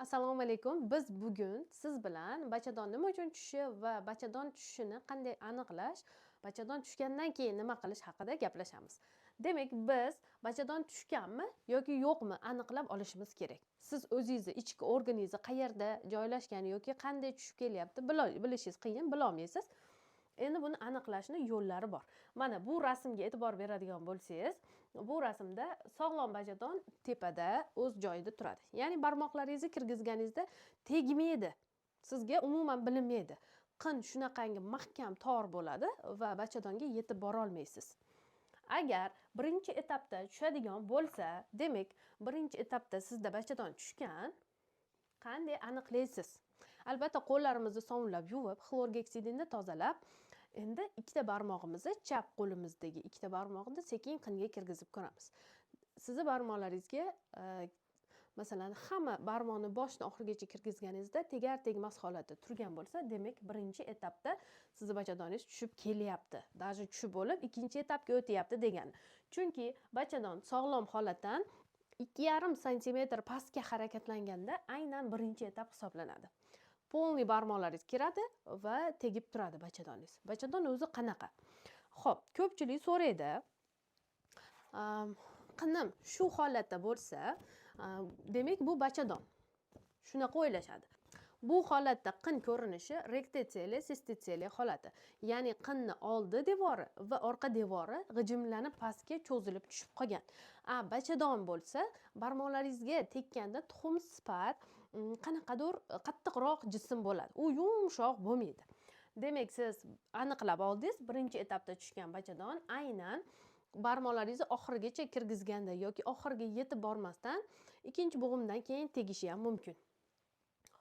Assalomu alaykum. Biz bugun siz bilan bachadon nima uchun tushishi va bachadon tushishini qanday aniqlash, bachadon tushgandan keyin nima qilish haqida gaplashamiz. Demak, biz bachadon tushganmi yoki yo'qmi aniqlab olishimiz kerak. Siz o'zingizni ichki organizmi qayerda joylashgani yoki qanday tushib kelyapti bilishingiz qiyin, bilolmaysiz. Endi buni aniqlashning yo'llari bor. Mana bu rasmga e'tibor beradigan bo'lsangiz, bu rasmda sog'lom bachadon tepada o'z joyida turadi. Ya'ni barmoqlaringizni kirgizganingizda tegmaydi. Sizga umuman bilinmaydi. Qin shunaqangi mahkam tor bo'ladi va bachadonga yetib bora olmaysiz. Agar birinchi etapda tushadigan bo'lsa, demak, birinchi etapda sizda bachadon tushgan, qanday aniqlaysiz? Albatta, qo'llarimizni sovunlab yuvib, xlorgeksidinni tozalab, endi ikkita barmog'imizni chap qo'limizdagi ikkita barmoqni sekin qinga kirgizib ko'ramiz. Sizni barmoqlaringizga masalan, hamma barmoqni boshidan oxirigacha kirgizganingizda tegar-tegmas holatda turgan bo'lsa, demak, birinchi etapda sizni bachadoningiz tushib kelyapti. Даже tushib bo'lib, ikkinchi etapga o'tyapti degani. Chunki bachadon sog'lom holatdan 2,5 santimetr pastga harakatlanganda aynan birinchi etap hisoblanadi. Polniy barmoqlaringiz kiradi va tegib turadi bachadoningiz. Bachadon o'zi qanaqa? Xo'p, ko'pchilik so'raydi. Qinim shu holatda bo'lsa, demak bu bachadon. Shunaqa o'ylashadi. Bu holatda qin ko'rinishi rektitseliya, sistitseliya holati. Ya'ni qinni oldi devori va orqa devori g'ijimlanib pastga cho'zilib tushib qolgan. Bachadon bo'lsa, barmoqlaringizga tekkanda tuxum sifat qanaqadir qattiqroq jism bo'ladi. U yumshoq bo'lmaydi. Demak, siz aniqlab oldingiz, birinchi etapda tushgan bachadon aynan barmoqlaringizni oxirigacha kirgizganda yoki oxiriga yetib bormasdan ikkinchi bo'g'imdan keyin tegishi ham mumkin.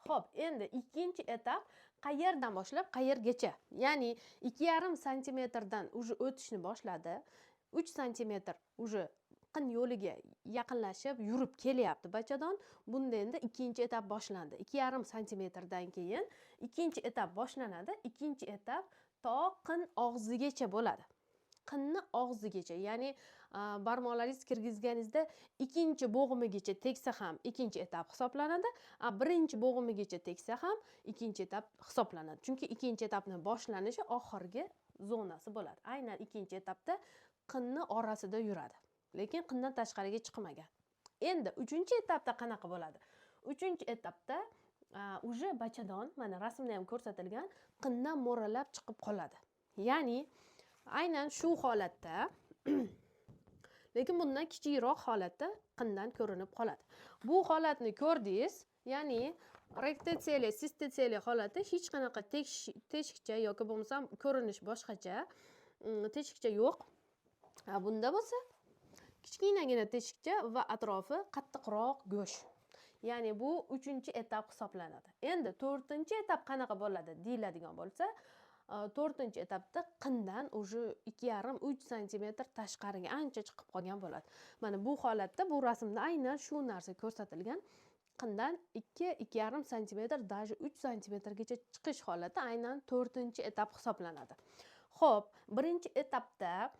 Xo'p, endi ikkinchi etap qayerdan boshlab qayergacha? Ya'ni 2,5 santimetrdan уже o'tishni boshladi. 3 santimetr уже qin yo'liga yaqinlashib yurib kelyapti bachadon. Bunda endi ikkinchi etap boshlandi. 2,5 santimetrdan keyin ikkinchi etap boshlanadi. Ikkinchi etap to qin og'zigacha bo'ladi. Qinni og'zigacha, ya'ni barmoqlaringiz kirgizganingizda ikkinchi bo'g'imigacha tegsa ham ikkinchi etap hisoblanadi, birinchi bo'g'imigacha tegsa ham ikkinchi etap hisoblanadi. Chunki ikkinchi etapning boshlanishi oxirgi zonasi bo'ladi. Aynan ikkinchi etapda qinni orasida yuradi, lekin qindan tashqariga chiqmagan. Endi uchinchi etapda qanaqa bo'ladi? Uchinchi etapda уже bachadon, mana rasmda ham ko'rsatilgan, qindan mo'ralab chiqib qoladi. Ya'ni aynan shu holatda lekin bundan kichikroq holatda qindan ko'rinib qoladi. Bu holatni ko'rdingiz, ya'ni rektitseliya, sistitseliya holati hech qanaqa teshikcha yoki bo'lmasam ko'rinish boshqacha, teshikcha yo'q. Bunda bo'lsa kichkinagina teshikcha va atrofi qattiqroq go'sht. Ya'ni bu 3-etap hisoblanadi. Endi 4-etap qanaqa bo'ladi deyiladigan bo'lsa, 4-etapda qindan уже 2,5-3 santimetr tashqariga ancha chiqib qolgan bo'ladi. Mana bu holatda bu rasmda aynan shu narsa ko'rsatilgan. Qindan 2-2,5 santimetr, даже 3 santimetrgacha chiqish holati aynan 4-etap hisoblanadi. Xo'p, birinchi etapda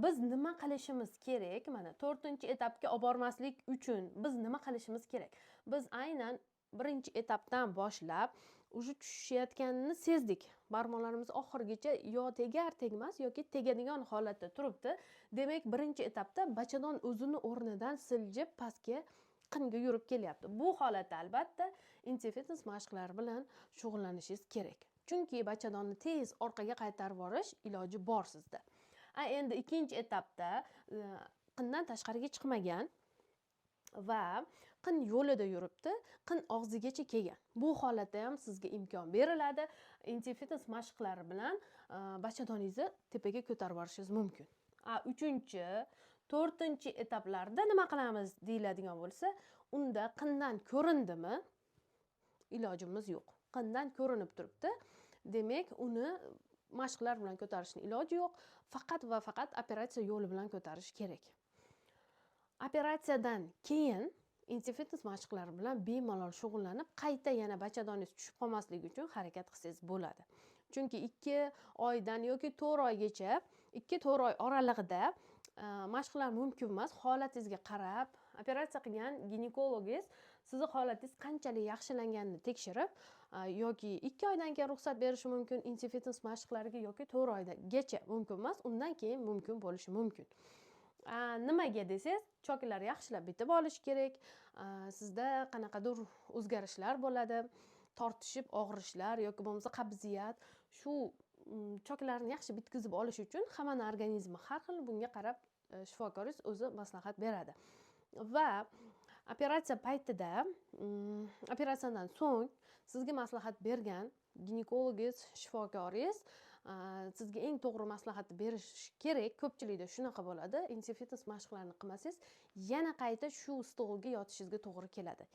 biz nima qilishimiz kerak? Mana 4-etapga olib bormaslik uchun biz nima qilishimiz kerak? Biz aynan birinchi etapdan boshlab уже tushayotganini sezdik. Barmoqlarimiz oxirigacha yo tegar tegmas yoki tegadigan holatda turibdi. Demak, birinchi etapda bachadon o'zini o'rnidan siljib pastga qinga yurib kelyapti. Bu holatda albatta interfitness mashqlari bilan shug'ullanishingiz kerak. Chunki bachadonni tez orqaga qaytarib yuborish iloji bor sizda. Endi ikkinchi etapda qindan tashqariga chiqmagan va qin yo'lida yuribdi, qin og'zigacha kelgan. Bu holatda ham sizga imkon beriladi. Interfitness mashqlari bilan bachadoningizni tepaga ko'tarib borishingiz mumkin. 3-4 etaplarda nima qilamiz deyiladigan bo'lsa, unda qindan ko'rindimi? Ilojimiz yo'q. Qindan ko'rinib turibdi. Demak, uni mashqlar bilan ko'tarishning iloji yo'q. Faqat va faqat operatsiya yo'li bilan ko'tarish kerak. Operatsiyadan keyin interfitness mashqlari bilan bemalol shug'ullanib, qayta yana bachadoningiz tushib qolmasligi uchun harakat qilsangiz bo'ladi. Chunki 2 oydan yoki 4 oygacha, 2-4 oy oralig'ida mashqlar mumkin emas. Holatingizga qarab, operatsiya qilgan ginekologingiz sizni holatingiz qanchalik yaxshilanganini tekshirib yoki 2 oydan keyin ruxsat berishi mumkin inti fitness mashqlariga yoki 4 oygacha mumkin emas, undan keyin mumkin bo'lishi mumkin. Nimaga desangiz, choklar yaxshilab bitib olish kerak. Sizda qanaqadir o'zgarishlar bo'ladi, tortishib og'rishlar yoki bo'lmasa qabziyat, shu choklarni yaxshi bitkizib olish uchun hammani organizmi har xil, bunga qarab shifokoringiz o'zi maslahat beradi. Va operatsiya paytida, operatsiyadan so'ng sizga maslahat bergan ginekologingiz, shifokoringiz sizga eng to'g'ri maslahatni berish kerak. Ko'pchilikda shunaqa bo'ladi. Inti fitness mashqlarini qilmasangiz, yana qayta shu stolga yotishingizga to'g'ri keladi.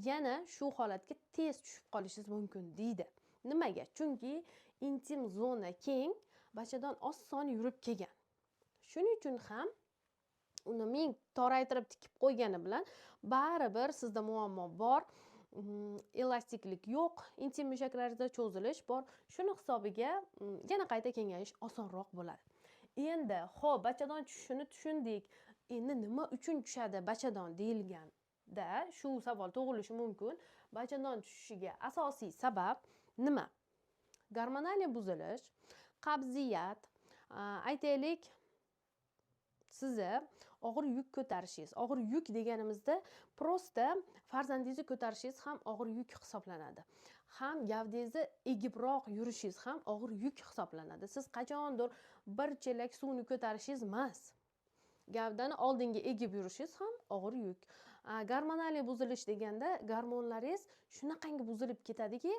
Yana shu holatga tez tushib qolishingiz mumkin deydi. Nimaga? Chunki intim zona keng, bachadon oson yurib kelgan. Shuning uchun ham uni ming toraytirib tikib qo'ygani bilan baribir sizda muammo bor. Elastiklik yo'q, intim mushaklaringizda cho'zilish bor. Shuni hisobiga yana qayta kengayish osonroq bo'ladi. Endi, xo'p, bachadon tushishini tushundik. Endi nima uchun tushadi bachadon deyilganda, shu savol tug'ilishi mumkin. Bachadon tushishiga asosiy sabab nima? Gormonal buzilish, qabziyat, aytaylik, sizni og'ir yuk ko'tarishingiz. Og'ir yuk deganimizda prosta farzandingizni ko'tarishingiz ham og'ir yuk hisoblanadi. Ham gavdangizni egibroq yurishingiz ham og'ir yuk hisoblanadi. Siz qachondir bir chelak suvni ko'tarishingiz emas. Gavdani oldinga egib yurishingiz ham og'ir yuk. Gormonal buzilish deganda gormonlaringiz shunaqangi buzilib ketadiki,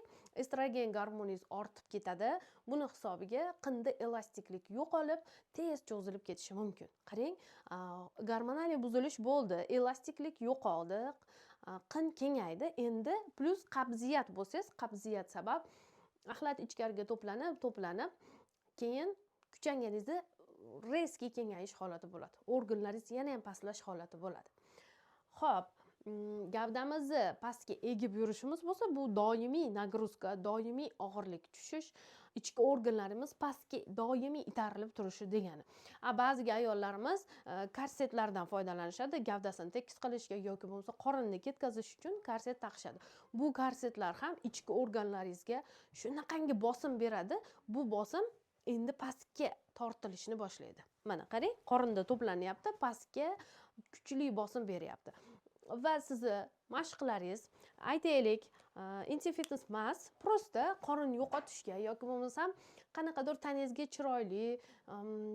estrogen gormoningiz ortib ketadi. Buni hisobiga qinda elastiklik yo'qolib, tez cho'zilib ketishi mumkin. Qarang, gormonal buzilish bo'ldi, elastiklik yo'qoldi, qin kengaydi. Endi plus qabziyat bo'lsangiz, qabziyat sabab axlat ichkariga to'planib, keyin kuchangingizni reski kengayish holati bo'ladi. Organlaringiz yana ham pastlash holati bo'ladi. Xo'p, gavdamizni pastga egib yurishimiz bo'lsa, bu doimiy nagruzka, doimiy og'irlik tushish, ichki organlarimiz pastga doimiy itarilib turishi degani. Ba'zi ayollarimiz korsetlardan foydalanishadi, gavdasini tekis qilishga yoki bo'lmasa qorinni ketkazish uchun korset taqishadi. Bu korsetlar ham ichki organlaringizga shunaqangi bosim beradi. Bu bosim endi pastga tortilishni boshlaydi. Mana qarang, qorinda to'planyapti, pastga kuchli bosim beryapti. Va sizni mashqlaringiz, aytaylik, inti fitness emas, prosta qorin yo'qotishga yoki bo'lmasam qanaqadir tanangizga chiroyli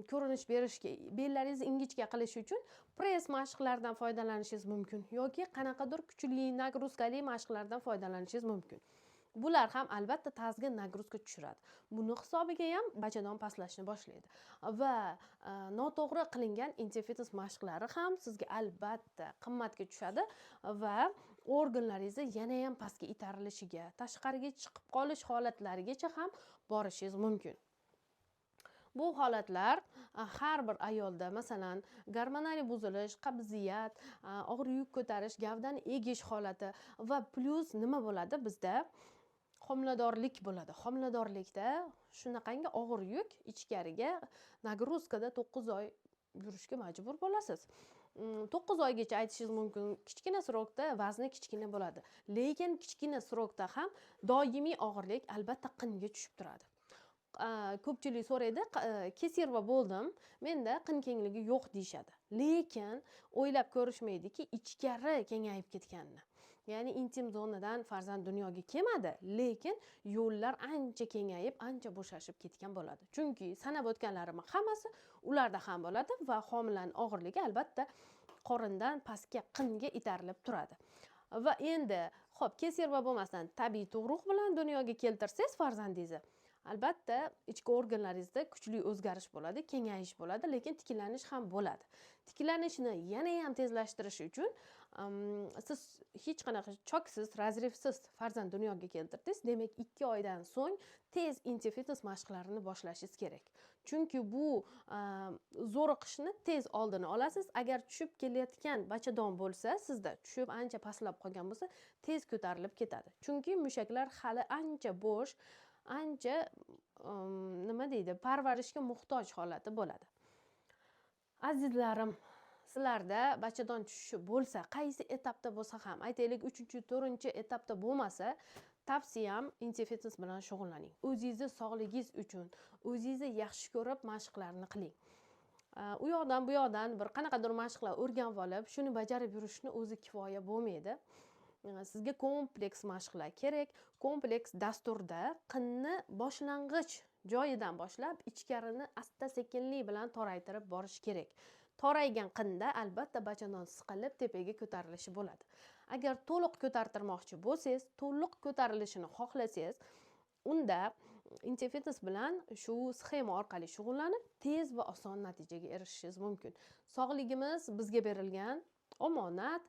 ko'rinish berishga, bellaringizni ingichka qilish uchun press mashqlaridan foydalanishingiz mumkin yoki qanaqadir kuchli nagruzkali mashqlardan foydalanishingiz mumkin. Bular ham albatta tazga nagruzka tushiradi. Buni hisobiga ham bachadon pastlashni boshlaydi. Va noto'g'ri qilingan inti fitness mashqlari ham sizga albatta qimmatga tushadi va organlaringizni yana ham pastga itarilishiga, tashqariga chiqib qolish holatlarigacha ham borishingiz mumkin. Bu holatlar har bir ayolda, masalan, gormonal buzilish, qabziyat, og'ir yuk ko'tarish, gavdani egish holati va plus nima bo'ladi bizda? Homiladorlik bo'ladi. Homiladorlikda shunaqangi og'ir yuk ichkariga nagruzkada 9 oy yurishga majbur bo'lasiz. 9 oygacha aytishingiz mumkin, kichkina srokda vazni kichkina bo'ladi. Lekin kichkina srokda ham doimiy og'irlik albatta qinga tushib turadi. Ko'pchilik so'raydi, kesirva bo'ldim, menda qin kengligi yo'q deyshadi. Lekin o'ylab ko'rishmaydiki, ichkari kengayib ketganini. Ya'ni intim zonadan farzand dunyoga kelmadi, lekin yo'llar ancha kengayib, ancha bo'shashib ketgan bo'ladi. Chunki sanab o'tganlarim hammasi ularda ham bo'ladi va homilaning og'irligi albatta qorindan pastga qinga itarilib turadi. Va endi, xo'p, kesirva bo'lmasdan tabiiy tug'ruq bilan dunyoga keltirsangiz farzandingizni, albatta ichki organlaringizda kuchli o'zgarish bo'ladi, kengayish bo'ladi, lekin tiklanish ham bo'ladi. Tiklanishni yana ham tezlashtirish uchun siz hech qanaqa choksiz, razrivsiz farzand dunyoga keltirdingiz, demak 2 oydan so'ng tez inti fitness mashqlarini boshlashingiz kerak. Chunki bu zo'riqishni tez oldini olasiz. Agar tushib kelayotgan bachadon bo'lsa, sizda tushib ancha pastlab qolgan bo'lsa, tez ko'tarilib ketadi. Chunki mushaklar hali ancha bo'sh, ancha nima deydi, parvarishga muhtoj holati bo'ladi. Azizlarim, sizlarda bachadon tushishi bo'lsa, qaysi etapda bo'lsa ham, aytaylik 3-4 etapda bo'lmasa, tavsiyam Interfitness bilan shug'ullaning. O'zingizni sog'ligingiz uchun o'zingizni yaxshi ko'rib mashqlarni qiling. U yoqdan bu yoqdan bir qanaqadir mashqlar o'rganib olib, shuni bajarib yurishni o'zi kifoya bo'lmaydi. Sizga kompleks mashqlar kerak. Kompleks dasturda qinni boshlang'ich joyidan boshlab ichkarini asta-sekinlik bilan toraytirib borish kerak. Toraygan qinda albatta bachadon siqilib tepaga ko'tarilishi bo'ladi. Agar to'liq ko'tartirmoqchi bo'lsangiz, to'liq ko'tarilishini xohlasangiz, unda Interfitness bilan shu sxema orqali shug'ullanib, tez va oson natijaga erishishingiz mumkin. Sog'ligimiz bizga berilgan omonat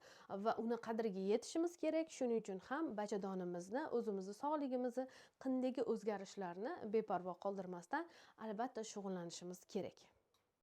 va uni qadriga yetishimiz kerak. Shuning uchun ham bachadonimizni, o'zimizni sog'ligimizni, qindagi o'zgarishlarni beparvo qoldirmasdan albatta shug'ullanishimiz kerak.